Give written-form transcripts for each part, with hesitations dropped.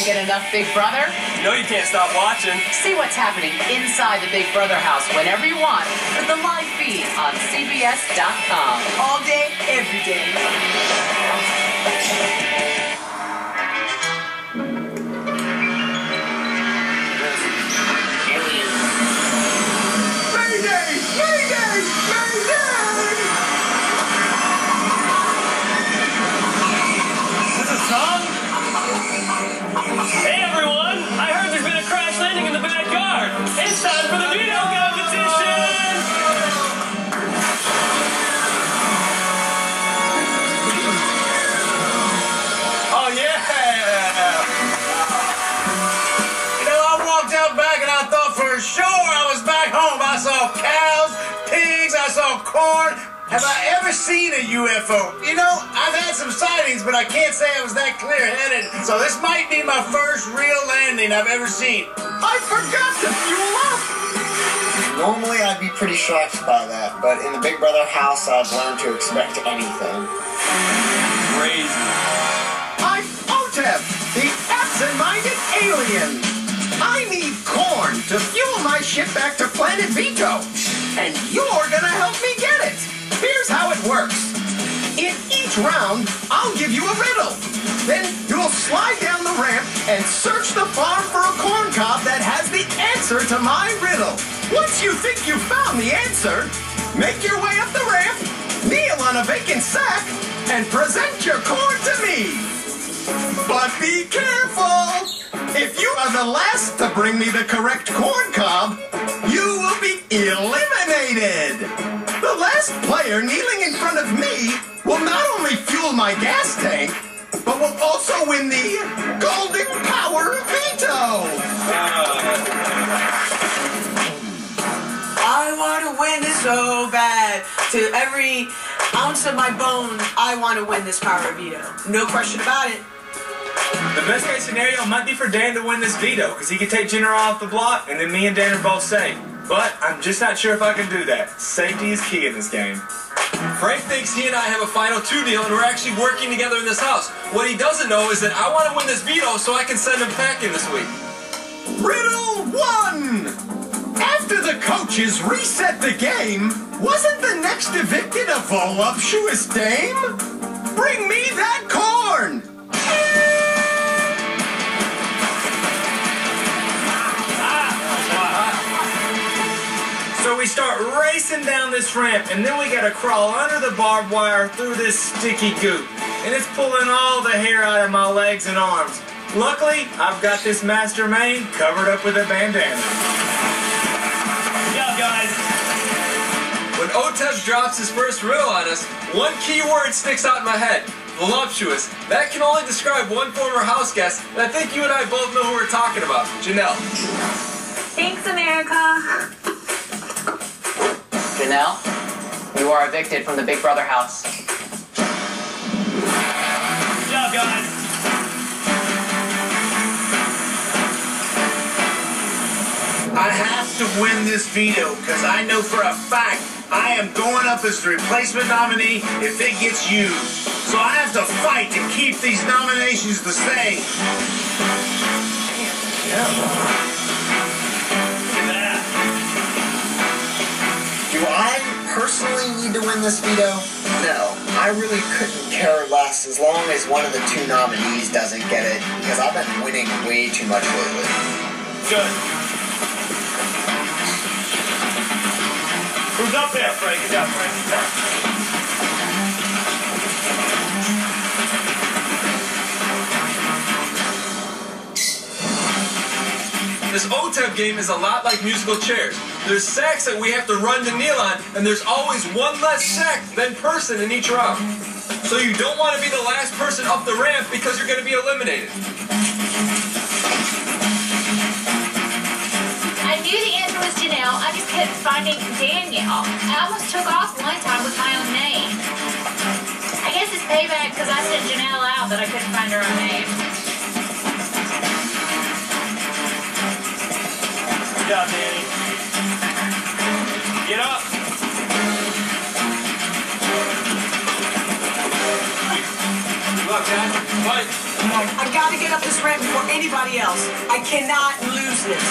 Can't get enough Big Brother? You know you can't stop watching. See what's happening inside the Big Brother house whenever you want with the live feed on CBS.com. All day, every day. Mayday! Mayday! Mayday! Is this a song? Hey everyone! I heard there's been a crash landing in the backyard. It's time for the veto competition! Oh yeah! You know, I walked out back and I thought for sure I was back home. I saw cows, pigs, I saw corn. Have I ever seen a UFO? You know, I've had some sightings, but I can't say I was that clear-headed. So this might be my first real landing I've ever seen. I forgot to fuel up! Normally I'd be pretty shocked by that, but in the Big Brother house I've learned to expect anything. Crazy. I'm OTEP, the absent-minded alien. I need corn to fuel my ship back to Planet Veto. And you're gonna help me get it. Here's how it works. In each round, I'll give you a riddle. Then you'll slide down the ramp and search the farm for a corn cob that has the answer to my riddle. Once you think you've found the answer, make your way up the ramp, kneel on a vacant sack, and present your corn to me. But be careful! If you are the last to bring me the correct corn cob, you will be eliminated. The last player kneeling in front of me will not only fuel my gas tank, but will also win the Golden Power Veto. I want to win this so bad. To every ounce of my bones, I want to win this Power Veto. No question about it. The best case scenario might be for Dan to win this veto, because he can take General off the block, and then me and Dan are both safe. But I'm just not sure if I can do that. Safety is key in this game. Frank thinks he and I have a final 2 deal, and we're actually working together in this house. What he doesn't know is that I want to win this veto so I can send him packing this week. Riddle 1! After the coaches reset the game, wasn't the next evicted a voluptuous dame? Bring me that corn! So we start racing down this ramp, and then we gotta crawl under the barbed wire through this sticky goop. And it's pulling all the hair out of my legs and arms. Luckily, I've got this master mane covered up with a bandana. Yeah, guys. When OTEP drops his first riddle on us, one key word sticks out in my head. Voluptuous. That can only describe one former house guest, and I think you and I both know who we're talking about. Janelle. Thanks, America. Janelle, you are evicted from the Big Brother house. Good job, guys. I have to win this veto because I know for a fact I am going up as the replacement nominee if it gets used. So I have to fight to keep these nominations the same. Do I personally need to win this veto? No, I really couldn't care less as long as one of the 2 nominees doesn't get it, because I've been winning way too much lately. Good. Who's up there, Frank? Good job, Frank. This OTEP game is a lot like musical chairs. There's sacks that we have to run to kneel on, and there's always one less sack than person in each round. So you don't want to be the last person up the ramp because you're going to be eliminated. I knew the answer was Janelle. I just kept finding Danielle. I almost took off one time with my own name. I guess it's payback because I sent Janelle out that I couldn't find her own name. Good job, Danny. Get up. Good luck, guys. Fight. I gotta get up this ramp before anybody else. I cannot lose this.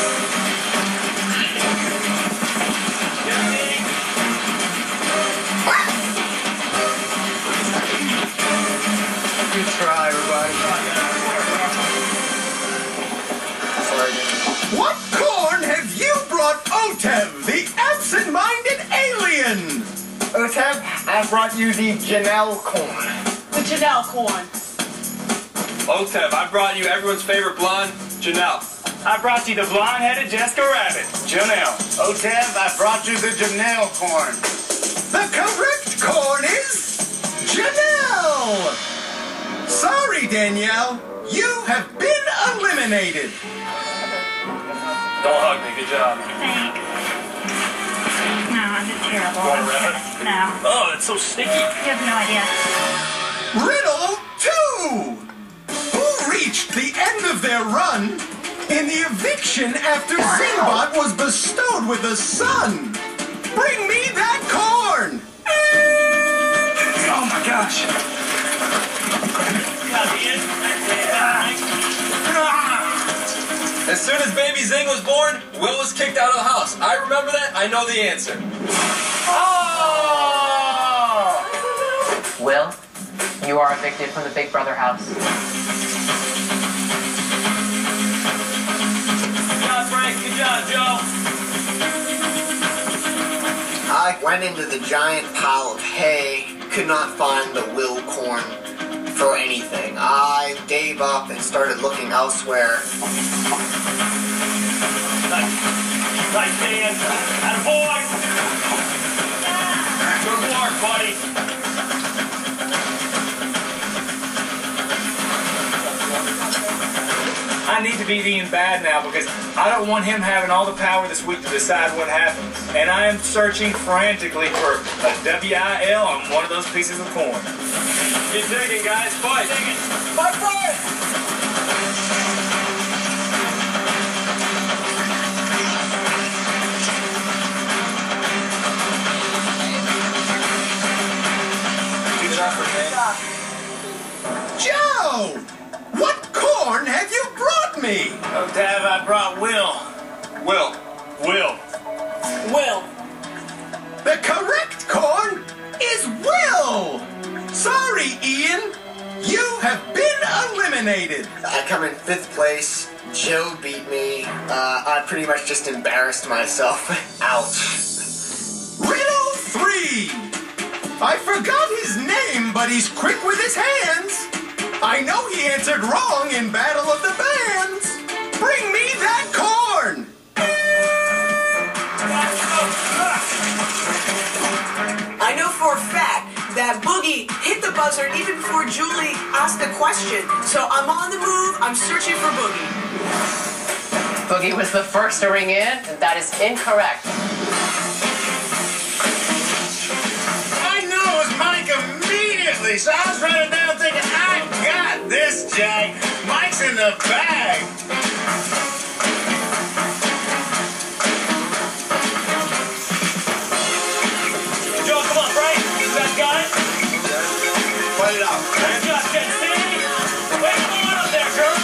Good try, everybody. Sorry. What corn have you brought Otev, the absent-minded alien? Otev, I brought you the Janelle corn. The Janelle corn. Otev, I brought you everyone's favorite blonde, Janelle. I brought you the blonde-headed Jessica Rabbit, Janelle. Otev, I brought you the Janelle corn. The correct corn is Janelle. Sorry, Danielle. You have been eliminated. Don't hug me, good job. Thanks. No, I'm just terrible. Want a rabbit? No. Oh, it's so sticky. You have no idea. Riddle 2. Who reached the end of their run in the eviction after Zingbot was bestowed with a son? Bring me that corn. Oh my gosh. As soon as baby Zing was born, Will was kicked out of the house. I remember that. I know the answer. Oh! Will, you are evicted from the Big Brother house. Good job, Frank. Good job, Joe. I went into the giant pile of hay, could not find the Will corn for anything. I gave up and started looking elsewhere. Nice, Dan. Attaboy. Good work, buddy. I need to beat Ian bad now because I don't want him having all the power this week to decide what happens. And I am searching frantically for a WIL on one of those pieces of corn. Get digging, guys. Fight. Fight for it! Joe! What corn have you brought me? Otev, I brought Will. Will. Will. The correct corn is Will. Sorry, Ian. You have been eliminated. I come in 5th place. Joe beat me. I pretty much just embarrassed myself. Ouch. Riddle 3. I forgot his name, but he's quick with his hands. I know he answered wrong in Battle of the Bands. Bring me that corn. I know for a fact that Boogie hit the buzzer even before Julie asked the question. So I'm on the move. I'm searching for Boogie. Boogie was the first to ring in, and that is incorrect. I knew it was Mike immediately, so I was running down thinking, I got this, Jack. Mike's in the bag. Joe, come on, Frank. You guys got it? Fight it out. Good job, Ken. See? Wait, come on up there, girl.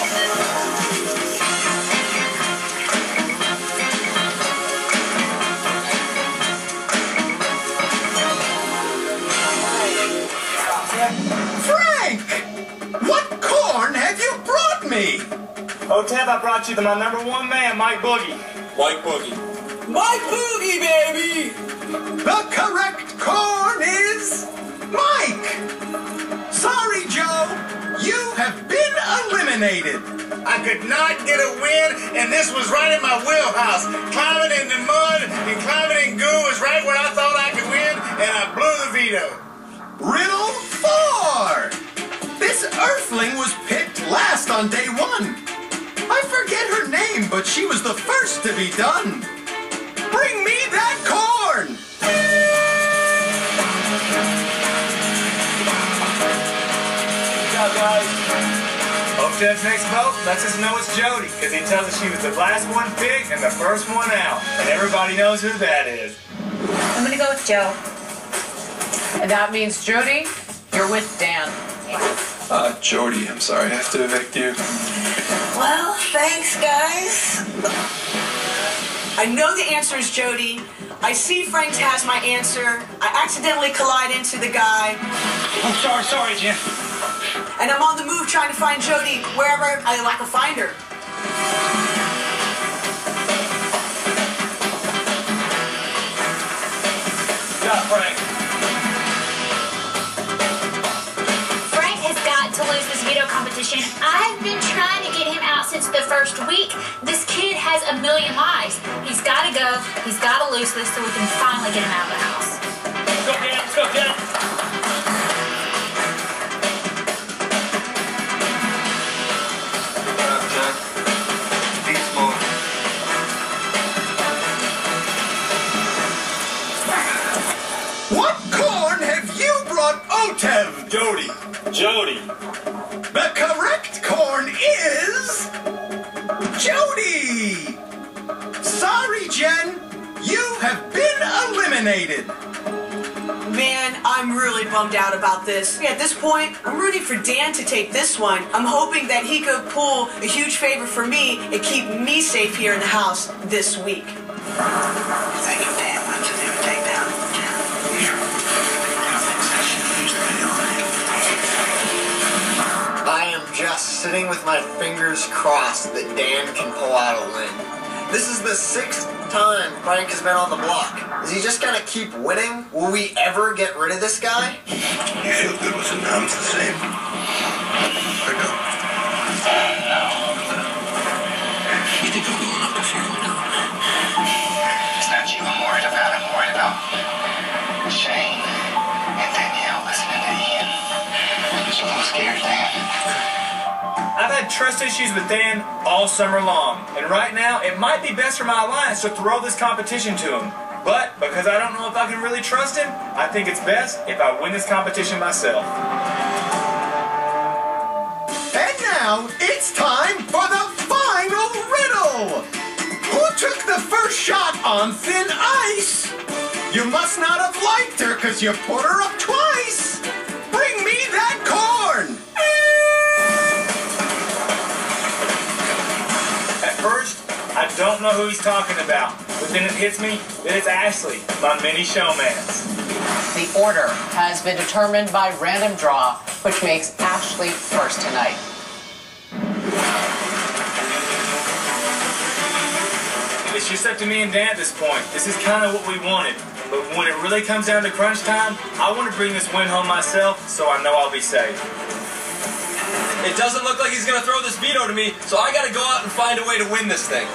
Frank! What corn have you brought me? Otev, I brought you my number 1 man, Mike Boogie. Mike Boogie. Mike Boogie, baby! The correct corn is Mike. Sorry, Joe. You have been eliminated. I could not get a win, and this was right in my wheelhouse. Climbing in the mud and climbing in goo was right where I thought I could win, and I blew the veto. Riddle 4. This Earthling was picked last on day 1. I forget her name, but she was the first to be done. Bring me that corn. Good job, guys. Otev's next vote lets us know it's Jody, because he tells us she was the last one picked and the first one out. And everybody knows who that is. I'm gonna go with Joe. And that means, Jody, you're with Dan. Jody, I'm sorry I have to evict you. Well, thanks, guys. I know the answer is Jody. I see Frank has my answer. I accidentally collide into the guy. I'm sorry, Jen. And I'm on the move trying to find Jody wherever I can find her. Yeah, Frank. Frank has got to lose this veto competition. I've been trying to get him out since the first week. This kid has a million lives. He's got to go. He's got to lose this so we can finally get him out of the house. Let's go, Dan. Let's go, Dan. What corn have you brought, Otev? Jody. The correct corn is Jody. Sorry, Jen. You have been eliminated. Man, I'm really bummed out about this. At this point, I'm rooting for Dan to take this one. I'm hoping that he could pull a huge favor for me and keep me safe here in the house this week. Thank you, Dan. What's the new takedown? I am just sitting with my fingers crossed that Dan can pull out a win. This is the 6th time Frank has been on the block. Is he just gonna keep winning? Will we ever get rid of this guy? You feel good with it now? It's the same. I know. You think I'm going up to feel it now? It's not you I'm worried about. I'm worried about Shane and Danielle listening to Ian. I'm just a little scared, Dan. I've had trust issues with Dan all summer long, and right now it might be best for my alliance to throw this competition to him. But because I don't know if I can really trust him, I think it's best if I win this competition myself. And now it's time for the final riddle. Who took the first shot on thin ice? You must not have liked her because you put her up twice. Bring me that corn. At first, I don't know who he's talking about, but then it hits me that it's Ashley, my mini showmance. The order has been determined by random draw, which makes Ashley first tonight. It's just up to me and Dan at this point. This is kind of what we wanted. But when it really comes down to crunch time, I want to bring this win home myself so I know I'll be safe. It doesn't look like he's going to throw this veto to me, so I got to go out and find a way to win this thing.